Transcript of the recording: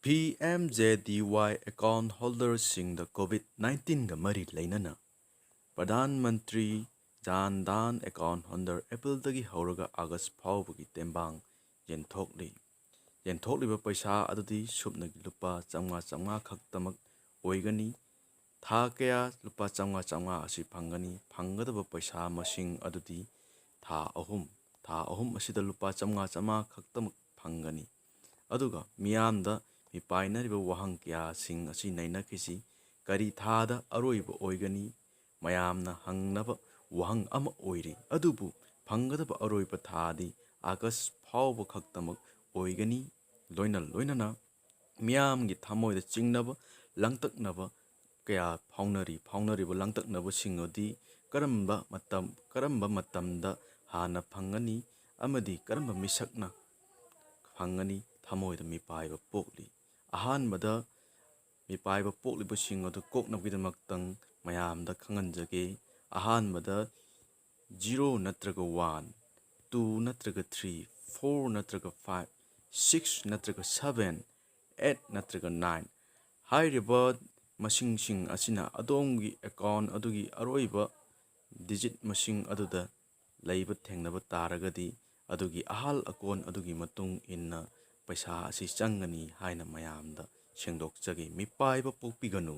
PMJDY account holdersꯤꯡꯗ COVID-19ꯒ ꯃꯔꯤ ꯂꯩꯅꯅ Pradhan Mantri Jan Dhan account holder ꯑꯦꯄ꯭ꯔꯤꯜꯗꯒꯤ ꯍꯧꯔꯒ ꯑꯥꯒꯁꯠ ꯐꯥꯎꯕꯒꯤ ꯇꯦꯡꯕꯥꯡ ꯌꯦꯟꯊꯣꯛꯂꯤ꯫ ꯌꯦꯟꯊꯣꯛꯂꯤꯕ ꯄꯩꯁꯥ ꯑꯗꯨꯗꯤ ꯁꯨꯞꯅꯒꯤ ꯂꯨꯄꯥ 500 ꯈꯛꯇꯃꯛ ꯑꯣꯏꯒꯅꯤ꯫ ꯊꯥ ꯀꯌꯥ ꯂꯨꯄꯥ 500 ꯑꯁꯤ ꯐꯪꯒꯅꯤ꯫ ꯐꯪꯒꯗꯕ ꯄꯩꯁꯥ ꯃꯁꯤꯡ ꯑꯗꯨꯗꯤ ꯊꯥ ꯑꯍꯨꯝ ꯑꯁꯤꯗ ꯂꯨꯄꯥ 500 ꯈꯛꯇꯃꯛ ꯐꯪꯒꯅꯤ꯫ ꯑꯗꯨꯒ ꯃꯤꯌꯥꯝꯗ ꯃꯤꯄꯥꯏꯅꯔꯤꯕ ꯋꯥꯍꯪ ꯀꯌꯥꯁꯤꯡ ꯑꯁꯤ ꯅꯩꯅꯈꯤꯁꯤ꯫ ꯀꯔꯤ ꯊꯥꯗ ꯑꯔꯣꯏꯕ ꯑꯣꯏꯒꯅꯤ? ꯃꯌꯥꯝꯅ ꯍꯪꯅꯕ ꯋꯥꯍꯪ ꯑꯃ ꯑꯣꯏꯔꯤ꯫ ꯑꯗꯨꯕꯨ ꯐꯪꯒꯗꯕ ꯑꯔꯣꯏꯕ ꯊꯥꯗꯤ ꯑꯥꯒꯁꯠ ꯐꯥꯎꯕ ꯈꯛꯇꯃꯛ ꯑꯣꯏꯒꯅꯤ꯫ ꯂꯣꯏꯅꯅ ꯃꯤꯌꯥꯝꯒꯤ ꯊꯃꯣꯏꯗ ꯆꯤꯡꯅꯕ ꯂꯥꯡꯇꯛꯅꯕ ꯀꯌꯥ ꯐꯥꯎꯅꯔꯤꯕ ꯂꯥꯡꯇꯛꯅꯕꯁꯤꯡ ꯑꯗꯨꯗꯤ ꯀꯔꯝꯕ ꯃꯇꯝꯗ ꯍꯥꯟꯅ ꯐꯪꯒꯅꯤ ꯑꯃꯗꯤ ꯀꯔꯝꯕ ꯃꯤꯁꯛꯅ ꯐꯪꯒꯅꯤ ꯊꯃꯣꯏꯗ ꯃꯤꯄꯥꯏꯕ ꯄꯣꯛꯂꯤ꯫ ꯑꯍꯥꯟꯕꯗ ꯃꯤꯄꯥꯏꯕ ꯄꯣꯛꯂꯤꯕꯁꯤꯡ ꯑꯗꯨ ꯀꯣꯛꯅꯕꯒꯤꯗꯃꯛꯇꯪ ꯃꯌꯥꯝꯗ ꯈꯪꯍꯟꯖꯒꯦ꯫ ꯑꯍꯥꯟꯕꯗ 0 ꯅꯠꯇ꯭ꯔꯒ 1, 2 ꯅꯠꯇ꯭ꯔꯒ 3, 4 ꯅꯠꯇ꯭ꯔꯒ 5, 6 ꯅꯠꯇ꯭ꯔꯒ 7, 8 ꯅꯠꯇ꯭ꯔꯒ 9 ꯍꯥꯏꯔꯤꯕ ꯃꯁꯤꯡꯁꯤꯡ ꯑꯁꯤꯅ ꯑꯗꯣꯝꯒꯤ ꯑꯦꯀꯥꯎꯟꯠ ꯑꯗꯨꯒꯤ ꯑꯔꯣꯏꯕ ꯗꯤꯖꯤꯠ ꯃꯁꯤꯡ ꯑꯗꯨꯗ ꯂꯩꯕ ꯊꯦꯡꯅꯕ ꯇꯥꯔꯒꯗꯤ ꯑꯗꯨꯒꯤ ꯑꯍꯥꯜ ꯑꯀꯣꯟ ꯑꯗꯨꯒꯤ ꯃꯇꯨꯡ ꯏꯟꯅ ꯄꯩꯁꯥ ꯑꯁꯤ ꯆꯪꯒꯅꯤ ꯍꯥꯏꯅ ꯃꯌꯥꯝꯗ ꯁꯦꯡꯗꯣꯛꯆꯒꯦ꯫ ꯃꯤꯄꯥꯏꯕ ꯄꯣꯛꯄꯤꯒꯅꯨ꯫